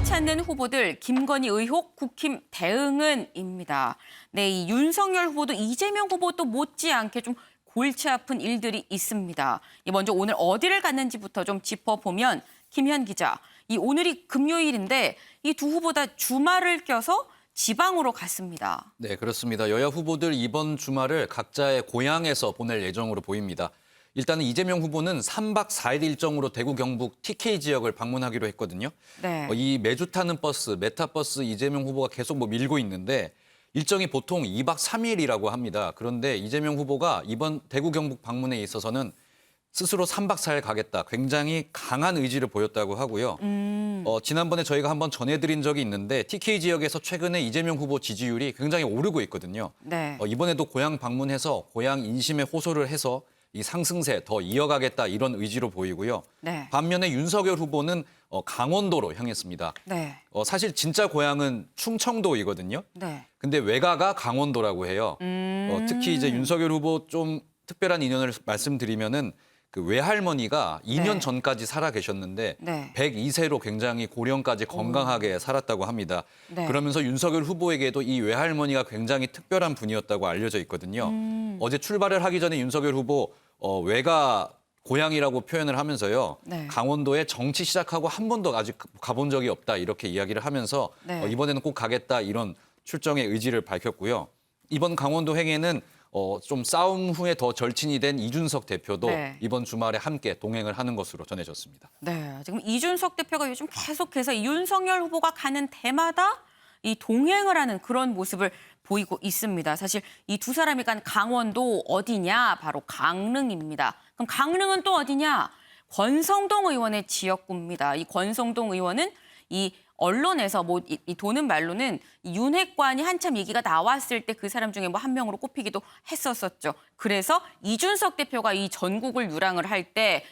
찾는 후보들 김건희 의혹 국힘 대응은입니다. 네, 이 윤석열 후보도 이재명 후보도 못지않게 좀 골치 아픈 일들이 있습니다. 먼저 오늘 어디를 갔는지부터 좀 짚어보면 김현 기자, 이 오늘이 금요일인데 이 두 후보 다 주말을 껴서 지방으로 갔습니다. 네, 그렇습니다. 여야 후보들 이번 주말을 각자의 고향에서 보낼 예정으로 보입니다. 일단은 이재명 후보는 3박 4일 일정으로 대구 경북 TK 지역을 방문하기로 했거든요. 네. 이 매주 타는 버스, 메타버스 이재명 후보가 계속 밀고 있는데 일정이 보통 2박 3일이라고 합니다. 그런데 이재명 후보가 이번 대구 경북 방문에 있어서는 스스로 3박 4일 가겠다. 굉장히 강한 의지를 보였다고 하고요. 지난번에 저희가 한번 전해드린 적이 있는데 TK 지역에서 최근에 이재명 후보 지지율이 굉장히 오르고 있거든요. 네. 이번에도 고향 방문해서 고향 인심에 호소를 해서 이 상승세 더 이어가겠다 이런 의지로 보이고요. 네. 반면에 윤석열 후보는 강원도로 향했습니다. 네. 사실 진짜 고향은 충청도이거든요. 네. 근데 외가가 강원도라고 해요. 특히 이제 윤석열 후보 좀 특별한 인연을 말씀드리면은 그 외할머니가 2년 네. 전까지 살아 계셨는데 네. 102세로 굉장히 고령까지 건강하게 살았다고 합니다. 네. 그러면서 윤석열 후보에게도 이 외할머니가 굉장히 특별한 분이었다고 알려져 있거든요. 어제 출발을 하기 전에 윤석열 후보 외가 고향이라고 표현을 하면서요. 네. 강원도에 정치 시작하고 한 번도 아직 가본 적이 없다 이렇게 이야기를 하면서 네. 이번에는 꼭 가겠다 이런 출정의 의지를 밝혔고요. 이번 강원도 행에는 좀 싸움 후에 더 절친이 된 이준석 대표도 네. 이번 주말에 함께 동행을 하는 것으로 전해졌습니다. 네, 지금 이준석 대표가 요즘 계속해서 이 윤석열 후보가 가는 데마다 이 동행을 하는 그런 모습을 보이고 있습니다. 사실 이 두 사람이 간 강원도 어디냐? 바로 강릉입니다. 그럼 강릉은 또 어디냐? 권성동 의원의 지역구입니다. 이 권성동 의원은 이 언론에서 이 도는 말로는 윤핵관이 한참 얘기가 나왔을 때 그 사람 중에 한 명으로 꼽히기도 했었었죠. 그래서 이준석 대표가 이 전국을 유랑을 할 때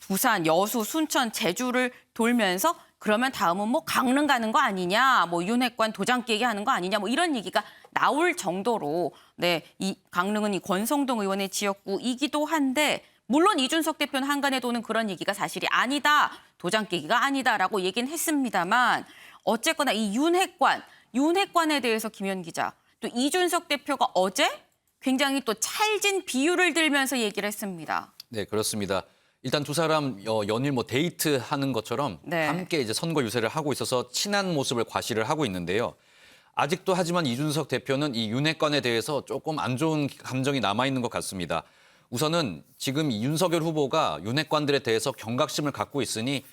부산, 여수, 순천, 제주를 돌면서 그러면 다음은 강릉 가는 거 아니냐, 윤핵관 도장 깨기 하는 거 아니냐, 이런 얘기가 나올 정도로 네, 이 강릉은 이 권성동 의원의 지역구이기도 한데 물론 이준석 대표는 한간에 도는 그런 얘기가 사실이 아니다, 도장 깨기가 아니다라고 얘기는 했습니다만 어쨌거나 이 윤핵관에 대해서 김현 기자, 또 이준석 대표가 어제 굉장히 또 찰진 비유를 들면서 얘기를 했습니다. 네, 그렇습니다. 일단 두 사람 연일 데이트하는 것처럼 네. 함께 이제 선거 유세를 하고 있어서 친한 모습을 과시를 하고 있는데요. 아직도 하지만 이준석 대표는 이 윤핵관에 대해서 조금 안 좋은 감정이 남아 있는 것 같습니다. 우선은 지금 윤석열 후보가 윤핵관들에 대해서 경각심을 갖고 있으니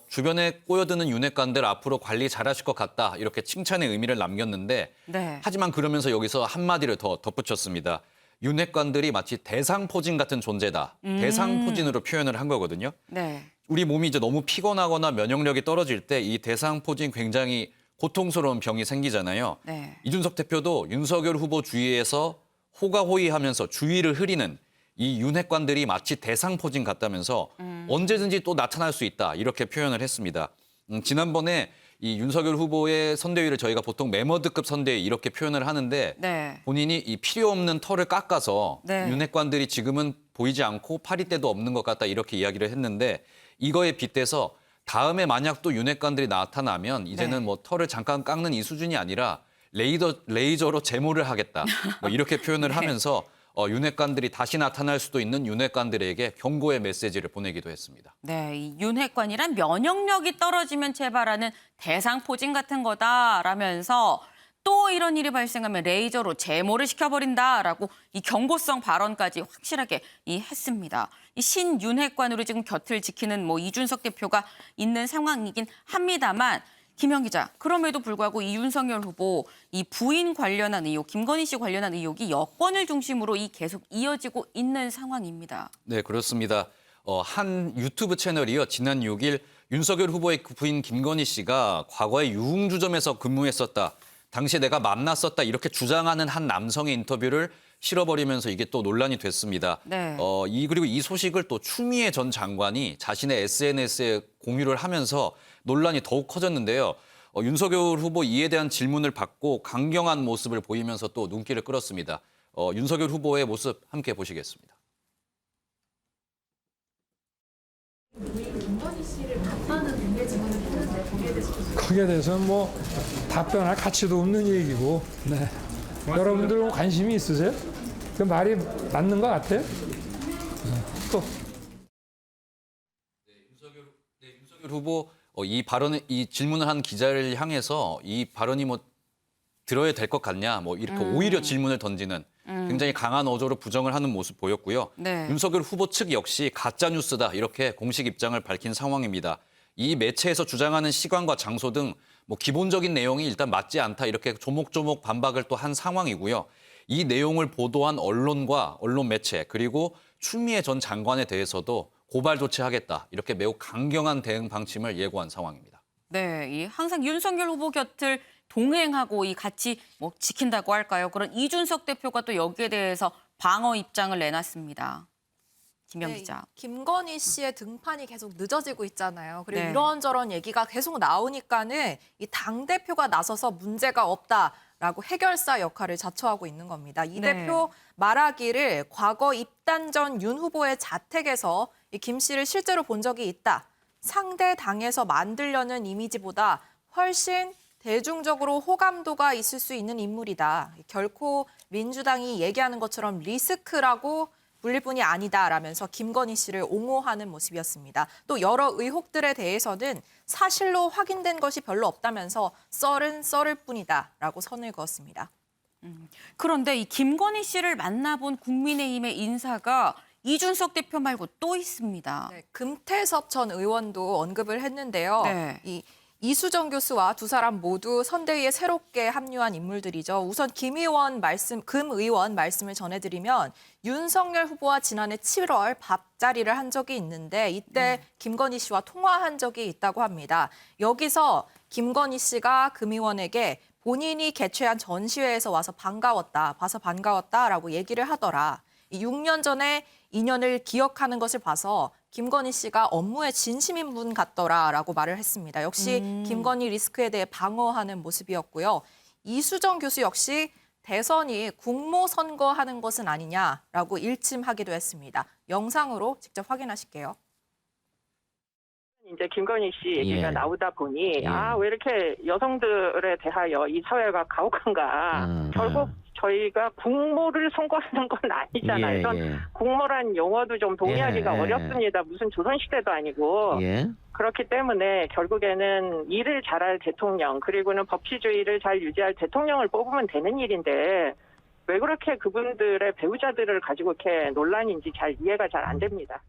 주변에 꼬여드는 윤핵관들 앞으로 관리 잘하실 것 같다 이렇게 칭찬의 의미를 남겼는데 네. 하지만 그러면서 여기서 한마디를 더 덧붙였습니다. 윤핵관들이 마치 대상포진 같은 존재다. 대상포진으로 표현을 한 거거든요. 네. 우리 몸이 이제 너무 피곤하거나 면역력이 떨어질 때 이 대상포진 굉장히 고통스러운 병이 생기잖아요. 네. 이준석 대표도 윤석열 후보 주위에서 호가호위하면서 주위를 흐리는 이 윤핵관들이 마치 대상포진 같다면서 언제든지 또 나타날 수 있다 이렇게 표현을 했습니다. 지난번에 이 윤석열 후보의 선대위를 저희가 보통 메머드급 선대위 이렇게 표현을 하는데 네. 본인이 이 필요 없는 털을 깎아서 네. 윤핵관들이 지금은 보이지 않고 파리떼도 없는 것 같다 이렇게 이야기를 했는데 이거에 빗대서 다음에 만약 또 윤핵관들이 나타나면 이제는 네. 털을 잠깐 깎는 이 수준이 아니라 레이저로 제모를 하겠다 이렇게 표현을 네. 하면서 윤핵관들이 다시 나타날 수도 있는 윤핵관들에게 경고의 메시지를 보내기도 했습니다. 네, 이 윤핵관이란 면역력이 떨어지면 재발하는 대상포진 같은 거다라면서 또 이런 일이 발생하면 레이저로 제모를 시켜버린다라고 이 경고성 발언까지 확실하게 했습니다. 이 신윤핵관으로 지금 곁을 지키는 이준석 대표가 있는 상황이긴 합니다만 김현 기자, 그럼에도 불구하고 이 윤석열 후보 이 부인 관련한 의혹, 김건희 씨 관련한 의혹이 여권을 중심으로 계속 이어지고 있는 상황입니다. 네, 그렇습니다. 한 유튜브 채널이요. 지난 6일 윤석열 후보의 부인 김건희 씨가 과거에 유흥주점에서 근무했었다. 당시에 내가 만났었다. 이렇게 주장하는 한 남성의 인터뷰를 실어버리면서 이게 또 논란이 됐습니다. 네. 그리고 이 소식을 또 추미애 전 장관이 자신의 SNS에 공유를 하면서 논란이 더욱 커졌는데요. 윤석열 후보 이에 대한 질문을 받고 강경한 모습을 보이면서 또 눈길을 끌었습니다. 윤석열 후보의 모습 함께 보시겠습니다. 김건희 씨를 봤다는 공개 증언을 했는데 거기에 대해서는 뭐 답변할 가치도 없는 얘기고, 네. 여러분들 관심이 있으세요? 그 말이 맞는 것 같아요? 또. 윤석열 후보 이 질문을 한 기자를 향해서 이 발언이 뭐 들어야 될 것 같냐, 뭐 이렇게 오히려 질문을 던지는 굉장히 강한 어조로 부정을 하는 모습 보였고요. 네. 윤석열 후보 측 역시 가짜 뉴스다 이렇게 공식 입장을 밝힌 상황입니다. 이 매체에서 주장하는 시간과 장소 등 뭐 기본적인 내용이 일단 맞지 않다 이렇게 조목조목 반박을 또 한 상황이고요. 이 내용을 보도한 언론과 언론 매체 그리고 추미애 전 장관에 대해서도 고발 조치하겠다 이렇게 매우 강경한 대응 방침을 예고한 상황입니다. 네, 이 항상 윤석열 후보 곁을 동행하고 이 같이 뭐 지킨다고 할까요? 그런 이준석 대표가 또 여기에 대해서 방어 입장을 내놨습니다. 김영 네, 기자. 김건희 씨의 등판이 계속 늦어지고 있잖아요. 그리고 네. 이런저런 얘기가 계속 나오니까는 이 당대표가 나서서 문제가 없다라고 해결사 역할을 자처하고 있는 겁니다. 이 네. 대표 말하기를 과거 입단 전 윤 후보의 자택에서 이 김 씨를 실제로 본 적이 있다. 상대 당에서 만들려는 이미지보다 훨씬 대중적으로 호감도가 있을 수 있는 인물이다. 결코 민주당이 얘기하는 것처럼 리스크라고 불릴 뿐이 아니다라면서 김건희 씨를 옹호하는 모습이었습니다. 또 여러 의혹들에 대해서는 사실로 확인된 것이 별로 없다면서 썰은 썰을 뿐이다라고 선을 그었습니다. 그런데 이 김건희 씨를 만나본 국민의힘의 인사가 이준석 대표 말고 또 있습니다. 네, 금태섭 전 의원도 언급을 했는데요. 네. 이 이수정 교수와 두 사람 모두 선대위에 새롭게 합류한 인물들이죠. 우선 금 의원 말씀을 전해드리면 윤석열 후보와 지난해 7월 밥자리를 한 적이 있는데 이때 김건희 씨와 통화한 적이 있다고 합니다. 여기서 김건희 씨가 금 의원에게 본인이 개최한 전시회에서 와서 봐서 반가웠다라고 얘기를 하더라. 6년 전에 인연을 기억하는 것을 봐서 김건희 씨가 업무에 진심인 분 같더라라고 말을 했습니다. 역시 김건희 리스크에 대해 방어하는 모습이었고요. 이수정 교수 역시 대선이 국모선거하는 것은 아니냐라고 일침하기도 했습니다. 영상으로 직접 확인하실게요. 이제 김건희 씨 얘기가 예. 나오다 보니 예. 왜 이렇게 여성들에 대하여 이 사회가 가혹한가. 결국 저희가 국모를 선거하는 건 아니잖아요. 전 예. 국모란 용어도 좀 동의하기가 예. 어렵습니다. 무슨 조선시대도 아니고. 예. 그렇기 때문에 결국에는 일을 잘할 대통령 그리고는 법치주의를 잘 유지할 대통령을 뽑으면 되는 일인데 왜 그렇게 그분들의 배우자들을 가지고 이렇게 논란인지 잘 이해가 잘 안 됩니다.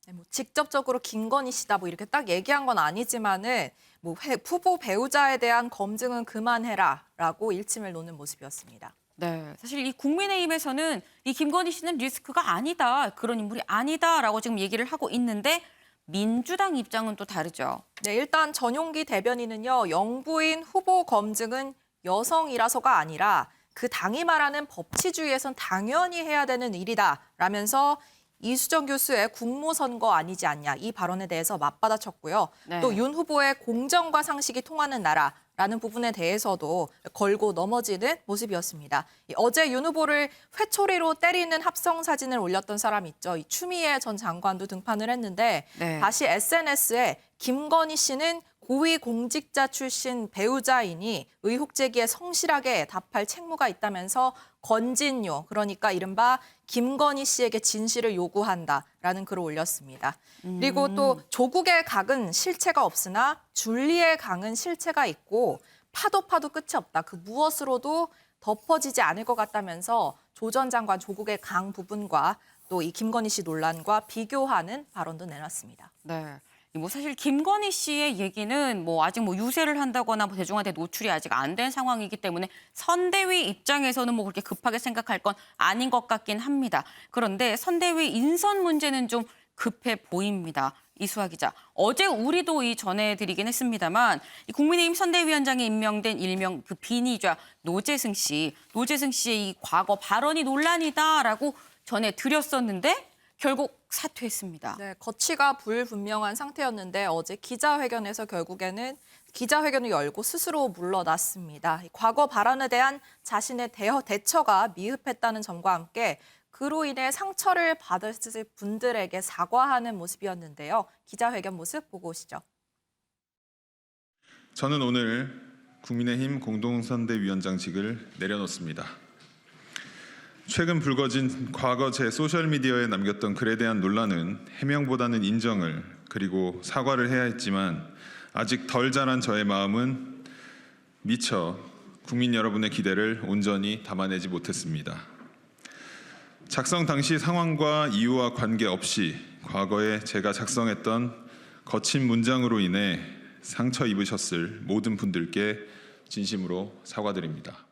네, 뭐 직접적으로 김건희 씨다 뭐 이렇게 딱 얘기한 건 아니지만은 뭐 후보 배우자에 대한 검증은 그만해라라고 일침을 놓는 모습이었습니다. 네, 사실 이 국민의힘에서는 이 김건희 씨는 리스크가 아니다, 그런 인물이 아니다라고 지금 얘기를 하고 있는데 민주당 입장은 또 다르죠. 네, 일단 전용기 대변인은요. 영부인 후보 검증은 여성이라서가 아니라 그 당이 말하는 법치주의에선 당연히 해야 되는 일이다라면서 이수정 교수의 국모선거 아니지 않냐 이 발언에 대해서 맞받아쳤고요. 네. 또 윤 후보의 공정과 상식이 통하는 나라라는 부분에 대해서도 걸고 넘어지는 모습이었습니다. 어제 윤 후보를 회초리로 때리는 합성 사진을 올렸던 사람 있죠. 이 추미애 전 장관도 등판을 했는데 네. 다시 SNS에 김건희 씨는 고위공직자 출신 배우자이니 의혹 제기에 성실하게 답할 책무가 있다면서 건진요, 그러니까 이른바 김건희 씨에게 진실을 요구한다라는 글을 올렸습니다. 그리고 또 조국의 각은 실체가 없으나 줄리의 강은 실체가 있고 파도 끝이 없다. 그 무엇으로도 덮어지지 않을 것 같다면서 조 전 장관 조국의 강 부분과 또 이 김건희 씨 논란과 비교하는 발언도 내놨습니다. 네. 뭐 사실 김건희 씨의 얘기는 뭐 아직 뭐 유세를 한다거나 뭐 대중한테 노출이 아직 안 된 상황이기 때문에 선대위 입장에서는 뭐 그렇게 급하게 생각할 건 아닌 것 같긴 합니다. 그런데 선대위 인선 문제는 좀 급해 보입니다. 이수아 기자. 어제 우리도 전해드리긴 했습니다만 이 국민의힘 선대위원장에 임명된 일명 그 비니좌 노재승 씨의 이 과거 발언이 논란이다라고 전해드렸었는데 결국 사퇴했습니다. 네, 거취가 불분명한 상태였는데 어제 기자회견에서 결국에는 기자회견을 열고 스스로 물러났습니다. 과거 발언에 대한 자신의 대처가 미흡했다는 점과 함께 그로 인해 상처를 받았을 분들에게 사과하는 모습이었는데요. 기자회견 모습 보고 오시죠. 저는 오늘 국민의힘 공동선대위원장직을 내려놓습니다. 최근 불거진 과거 제 소셜미디어에 남겼던 글에 대한 논란은 해명보다는 인정을 그리고 사과를 해야 했지만 아직 덜 자란 저의 마음은 미처 국민 여러분의 기대를 온전히 담아내지 못했습니다. 작성 당시 상황과 이유와 관계없이 과거에 제가 작성했던 거친 문장으로 인해 상처 입으셨을 모든 분들께 진심으로 사과드립니다.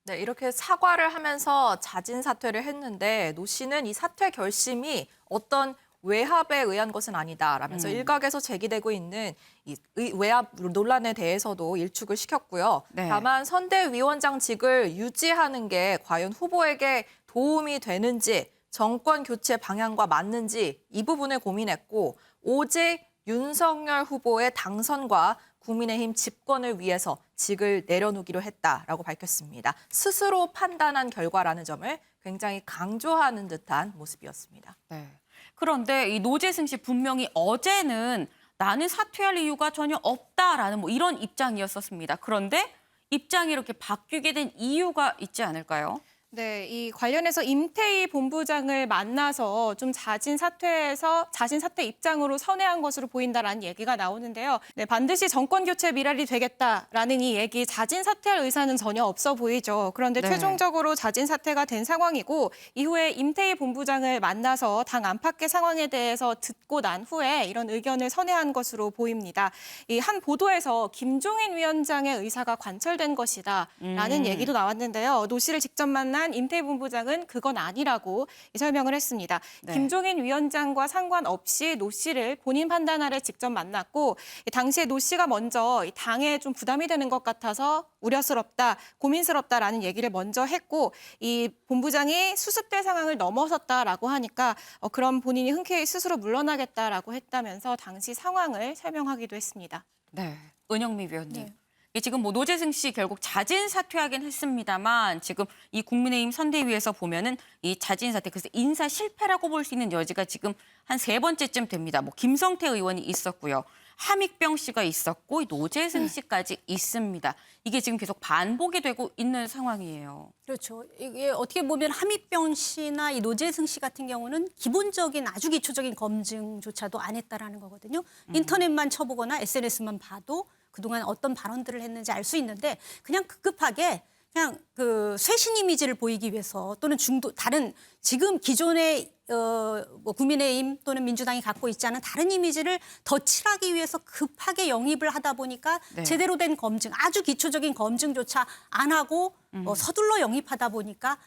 네, 이렇게 사과를 하면서 자진 사퇴를 했는데 노 씨는 이 사퇴 결심이 어떤 외압에 의한 것은 아니다라면서 일각에서 제기되고 있는 이 외압 논란에 대해서도 일축을 시켰고요. 네. 다만 선대위원장직을 유지하는 게 과연 후보에게 도움이 되는지 정권 교체 방향과 맞는지 이 부분을 고민했고 오직 윤석열 후보의 당선과 국민의힘 집권을 위해서 직을 내려놓기로 했다라고 밝혔습니다. 스스로 판단한 결과라는 점을 굉장히 강조하는 듯한 모습이었습니다. 네. 그런데 이 노재승 씨 분명히 어제는 나는 사퇴할 이유가 전혀 없다라는 뭐 이런 입장이었었습니다. 그런데 입장이 이렇게 바뀌게 된 이유가 있지 않을까요? 네, 이 관련해서 임태희 본부장을 만나서 좀 자진 사퇴해서 자진 사퇴 입장으로 선회한 것으로 보인다라는 얘기가 나오는데요. 네, 반드시 정권 교체 미랄이 되겠다라는 이 얘기, 자진 사퇴할 의사는 전혀 없어 보이죠. 그런데 네. 최종적으로 자진 사퇴가 된 상황이고 이후에 임태희 본부장을 만나서 당 안팎의 상황에 대해서 듣고 난 후에 이런 의견을 선회한 것으로 보입니다. 이 한 보도에서 김종인 위원장의 의사가 관철된 것이다라는 얘기도 나왔는데요. 노 씨를 직접 만난 임태희 본부장은 그건 아니라고 설명을 했습니다. 네. 김종인 위원장과 상관없이 노 씨를 본인 판단 아래 직접 만났고 당시에 노 씨가 먼저 당에 좀 부담이 되는 것 같아서 우려스럽다, 고민스럽다라는 얘기를 먼저 했고 이 본부장이 수습될 상황을 넘어섰다라고 하니까 그럼 본인이 흔쾌히 스스로 물러나겠다라고 했다면서 당시 상황을 설명하기도 했습니다. 네. 은영미 위원님. 네. 이게 지금 뭐 노재승 씨 결국 자진 사퇴하긴 했습니다만 지금 이 국민의힘 선대위에서 보면은 이 자진 사퇴 그래서 인사 실패라고 볼 수 있는 여지가 지금 한 3번째쯤 됩니다. 뭐 김성태 의원이 있었고요. 함익병 씨가 있었고 노재승 씨까지 있습니다. 이게 지금 계속 반복이 되고 있는 상황이에요. 그렇죠. 이게 어떻게 보면 함익병 씨나 이 노재승 씨 같은 경우는 기본적인 아주 기초적인 검증조차도 안 했다라는 거거든요. 인터넷만 쳐보거나 SNS만 봐도 그동안 어떤 발언들을 했는지 알 수 있는데 그냥 급급하게 그냥 그 쇄신 이미지를 보이기 위해서 또는 다른 지금 기존의 뭐 국민의힘 또는 민주당이 갖고 있지 않은 다른 이미지를 덧칠하기 위해서 급하게 영입을 하다 보니까 네. 제대로 된 검증, 아주 기초적인 검증조차 안 하고 서둘러 영입하다 보니까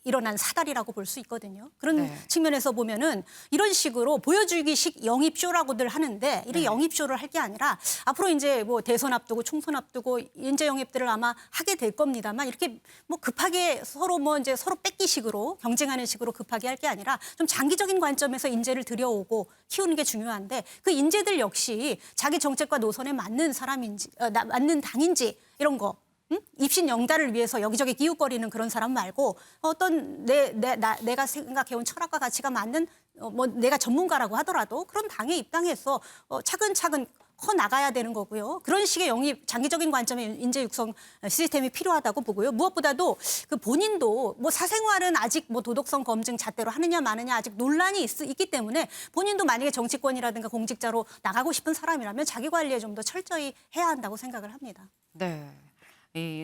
일어난 사달이라고 볼 수 있거든요. 그런 네. 측면에서 보면은 이런 식으로 보여주기식 영입쇼라고들 하는데 이런 영입쇼를 할 게 아니라 앞으로 이제 뭐 대선 앞두고 총선 앞두고 인재 영입들을 아마 하게 될 겁니다만 이렇게 뭐 급하게 서로 뭐 이제 서로 뺏기식으로 경쟁하는 식으로 급하게 할 게 아니라 좀 장기적인 관점에서 인재를 들여오고 키우는 게 중요한데 그 인재들 역시 자기 정책과 노선에 맞는 사람인지 맞는 당인지 이런 거 입신 영달을 위해서 여기저기 기웃거리는 그런 사람 말고 어떤 내가 생각해온 철학과 가치가 맞는 뭐 내가 전문가라고 하더라도 그런 당에 입당해서 차근차근 커 나가야 되는 거고요. 그런 식의 영입, 장기적인 관점의 인재 육성 시스템이 필요하다고 보고요. 무엇보다도 그 본인도 뭐 사생활은 아직 뭐 도덕성 검증 잣대로 하느냐 마느냐 아직 논란이 있기 때문에 본인도 만약에 정치권이라든가 공직자로 나가고 싶은 사람이라면 자기 관리에 좀 더 철저히 해야 한다고 생각을 합니다. 네.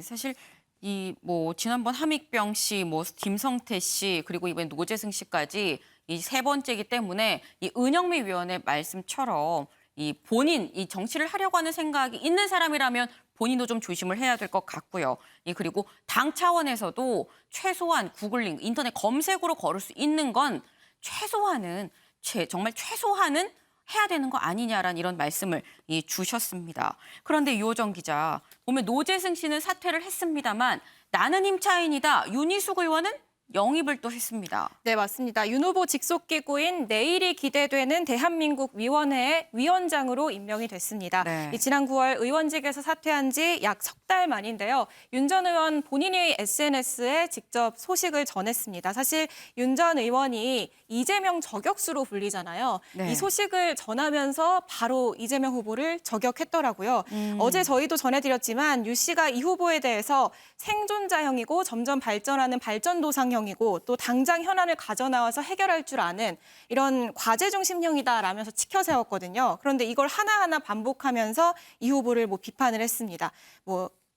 사실 이 뭐 지난번 함익병 씨, 뭐 김성태 씨 그리고 이번 노재승 씨까지 이 3번째이기 때문에 이 은영미 위원의 말씀처럼 이 본인 이 정치를 하려고 하는 생각이 있는 사람이라면 본인도 좀 조심을 해야 될 것 같고요. 그리고 당 차원에서도 최소한 구글링 인터넷 검색으로 걸을 수 있는 건 정말 최소한은 해야 되는 거 아니냐라는 이런 말씀을 주셨습니다. 그런데 유호정 기자, 보면 노재승 씨는 사퇴를 했습니다만 나는 임차인이다. 윤희숙 의원은 영입을 또 했습니다. 네, 맞습니다. 윤 후보 직속 기구인 내일이 기대되는 대한민국 위원회의 위원장으로 임명이 됐습니다. 네. 이 지난 9월 의원직에서 사퇴한 지 약 석 달 만인데요. 윤 전 의원 본인의 SNS에 직접 소식을 전했습니다. 사실 윤 전 의원이 이재명 저격수로 불리잖아요. 네. 이 소식을 전하면서 바로 이재명 후보를 저격했더라고요. 어제 저희도 전해드렸지만 유 씨가 이 후보에 대해서 생존자형이고 점점 발전하는 발전도상형이고 또 당장 현안을 가져나와서 해결할 줄 아는 이런 과제 중심형이다라면서 치켜 세웠거든요. 그런데 이걸 하나하나 반복하면서 이 후보를 비판을 했습니다.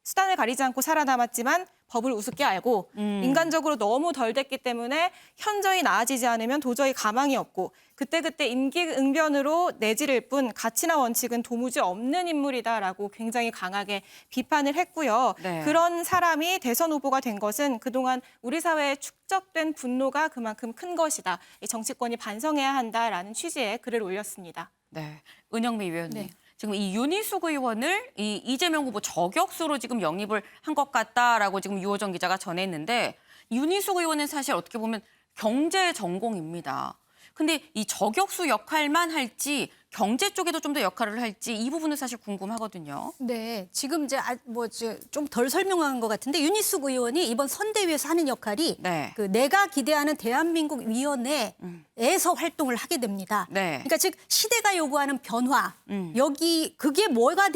수단을 가리지 않고 살아남았지만 법을 우습게 알고 인간적으로 너무 덜 됐기 때문에 현저히 나아지지 않으면 도저히 가망이 없고 그때그때 임기응변으로 내지를 뿐 가치나 원칙은 도무지 없는 인물이다라고 굉장히 강하게 비판을 했고요. 네. 그런 사람이 대선 후보가 된 것은 그동안 우리 사회에 축적된 분노가 그만큼 큰 것이다. 이 정치권이 반성해야 한다라는 취지의 글을 올렸습니다. 네, 은영미 위원님. 네. 지금 이 윤희숙 의원을 이 이재명 후보 저격수로 지금 영입을 한 것 같다라고 지금 유호정 기자가 전했는데 윤희숙 의원은 사실 어떻게 보면 경제 전공입니다. 근데 이 저격수 역할만 할지 경제 쪽에도 좀 더 역할을 할지 이 부분은 사실 궁금하거든요. 네, 지금 이제 좀 덜 설명한 것 같은데 윤희숙 의원이 이번 선대위에서 하는 역할이 네. 그 내가 기대하는 대한민국 위원회에서 활동을 하게 됩니다. 네. 그러니까 즉 시대가 요구하는 변화 여기 그게 뭐가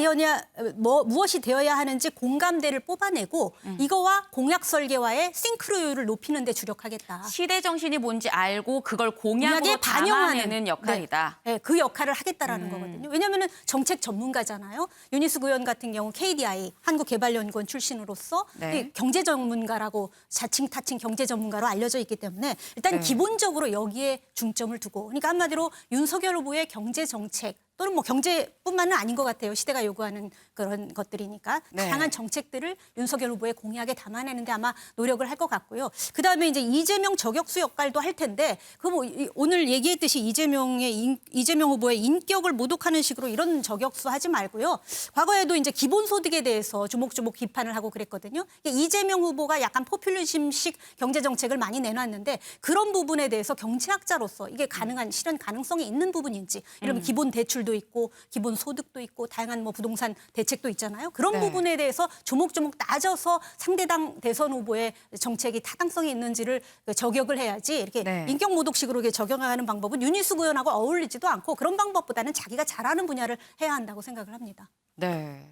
무엇이 되어야 하는지 공감대를 뽑아내고 이거와 공약 설계와의 싱크로율을 높이는 데 주력하겠다. 시대 정신이 뭔지 알고 그걸 공약으로 공약에 반영하는 담아내는 역할이다. 네, 그 역할을 하겠다라는 거거든요. 왜냐하면 정책 전문가잖아요. 윤희숙 의원 같은 경우 KDI 한국개발연구원 출신으로서 네. 이 경제 전문가라고 자칭 타칭 경제 전문가로 알려져 있기 때문에 일단 네. 기본적으로 여기에 중점을 두고 그러니까 한마디로 윤석열 후보의 경제 정책 또는 뭐 경제뿐만은 아닌 것 같아요. 시대가 요구하는 그런 것들이니까 네. 다양한 정책들을 윤석열 후보의 공약에 담아내는데 아마 노력을 할 것 같고요. 그다음에 이제 이재명 저격수 역할도 할 텐데 그 뭐 오늘 얘기했듯이 이재명 후보의 인격을 모독하는 식으로 이런 저격수 하지 말고요. 과거에도 이제 기본소득에 대해서 조목조목 비판을 하고 그랬거든요. 이재명 후보가 약간 포퓰리즘식 경제 정책을 많이 내놨는데 그런 부분에 대해서 경제학자로서 이게 가능한 실현 가능성이 있는 부분인지 이러면 기본 대출도 있고 기본 소득도 있고 다양한 뭐 부동산 대책도 있잖아요. 그런 네. 부분에 대해서 조목조목 따져서 상대당 대선 후보의 정책이 타당성이 있는지를 저격을 해야지 이렇게 네. 인격 모독식으로 이렇게 적용하는 방법은 윤희숙 의원하고 어울리지도 않고 그런 방법보다는 자기가 잘하는 분야를 해야 한다고 생각을 합니다. 네.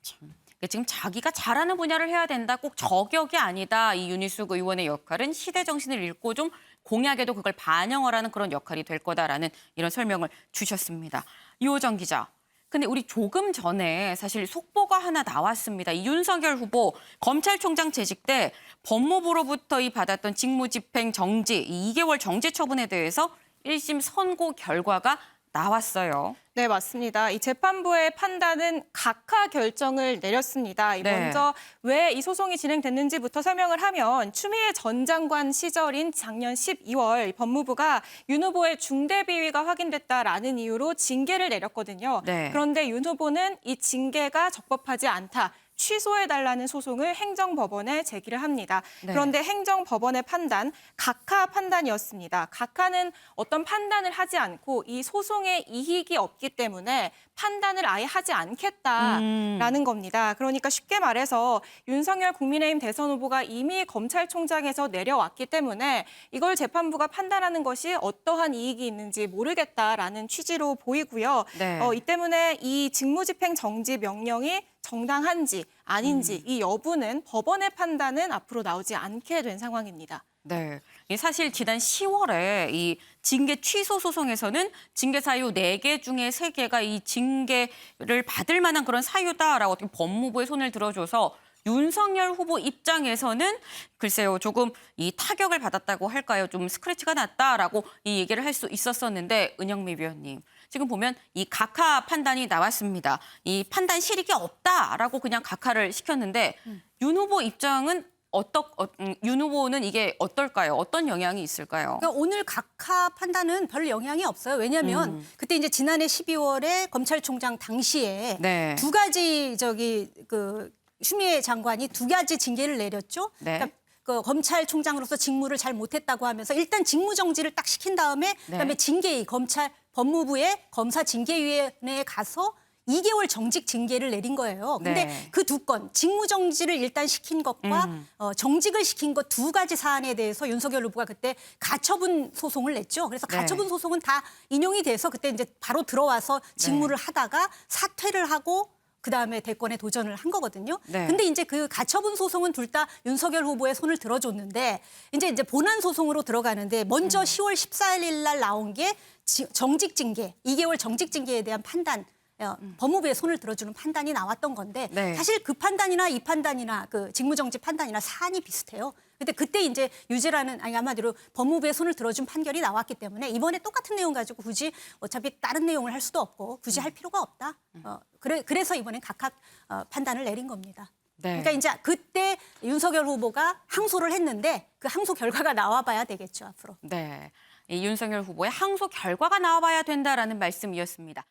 참. 지금 자기가 잘하는 분야를 해야 된다. 꼭 저격이 아니다. 이 윤희숙 의원의 역할은 시대 정신을 읽고 좀 공약에도 그걸 반영을 하는 그런 역할이 될 거다라는 이런 설명을 주셨습니다. 유호정 기자. 근데 우리 조금 전에 사실 속보가 하나 나왔습니다. 이 윤석열 후보 검찰총장 재직 때 법무부로부터 받았던 직무집행 정지, 이 2개월 정지 처분에 대해서 1심 선고 결과가 나왔어요. 네, 맞습니다. 이 재판부의 판단은 각하 결정을 내렸습니다. 네. 먼저 왜 이 소송이 진행됐는지부터 설명을 하면 추미애 전 장관 시절인 작년 12월 법무부가 윤 후보의 중대 비위가 확인됐다라는 이유로 징계를 내렸거든요. 네. 그런데 윤 후보는 이 징계가 적법하지 않다. 취소해달라는 소송을 행정법원에 제기를 합니다. 네. 그런데 행정법원의 판단, 각하 판단이었습니다. 각하는 어떤 판단을 하지 않고 이 소송에 이익이 없기 때문에 판단을 아예 하지 않겠다라는 겁니다. 그러니까 쉽게 말해서 윤석열 국민의힘 대선 후보가 이미 검찰총장에서 내려왔기 때문에 이걸 재판부가 판단하는 것이 어떠한 이익이 있는지 모르겠다라는 취지로 보이고요. 네. 이 때문에 이 직무집행 정지 명령이 정당한지 아닌지 이 여부는 법원의 판단은 앞으로 나오지 않게 된 상황입니다. 네. 사실 지난 10월에 이 징계 취소 소송에서는 징계 사유 4개 중에 3개가 이 징계를 받을 만한 그런 사유다라고 법무부의 손을 들어줘서 윤석열 후보 입장에서는 글쎄요, 조금 이 타격을 받았다고 할까요? 좀 스크래치가 났다라고 이 얘기를 할 수 있었었는데 은영미 위원님. 지금 보면 이 각하 판단이 나왔습니다. 이 판단 실익이 없다라고 그냥 각하를 시켰는데 윤 후보 입장은 윤 후보는 이게 어떨까요? 어떤 영향이 있을까요? 그러니까 오늘 각하 판단은 별 영향이 없어요. 왜냐하면 그때 이제 지난해 12월에 검찰총장 당시에 네. 두 가지 추미애 장관이 두 가지 징계를 내렸죠. 네. 그러니까 그 검찰총장으로서 직무를 잘 못했다고 하면서 일단 직무정지를 딱 시킨 다음에 그다음에 징계위 검찰 법무부의 검사 징계위원회에 가서 2개월 정직 징계를 내린 거예요. 근데 네. 그 두 건 직무정지를 일단 시킨 것과 정직을 시킨 것 두 가지 사안에 대해서 윤석열 후보가 그때 가처분 소송을 냈죠. 그래서 네. 가처분 소송은 다 인용이 돼서 그때 이제 바로 들어와서 직무를 하다가 사퇴를 하고 그다음에 대권에 도전을 한 거거든요. 네. 근데 이제 그 가처분 소송은 둘 다 윤석열 후보의 손을 들어줬는데 이제 본안 소송으로 들어가는데 먼저 10월 14일 날 나온 게 정직 징계, 2개월 정직 징계에 대한 판단 법무부의 손을 들어주는 판단이 나왔던 건데 네. 사실 그 판단이나 이 판단이나 그 직무정지 판단이나 사안이 비슷해요. 근데 그때 이제 유죄라는 아니 한마디로 법무부의 손을 들어준 판결이 나왔기 때문에 이번에 똑같은 내용 가지고 굳이 어차피 다른 내용을 할 수도 없고 굳이 할 필요가 없다. 그래서 이번엔 각각 판단을 내린 겁니다. 네. 그러니까 이제 그때 윤석열 후보가 항소를 했는데 그 항소 결과가 나와봐야 되겠죠 앞으로. 네. 이 윤석열 후보의 항소 결과가 나와봐야 된다라는 말씀이었습니다.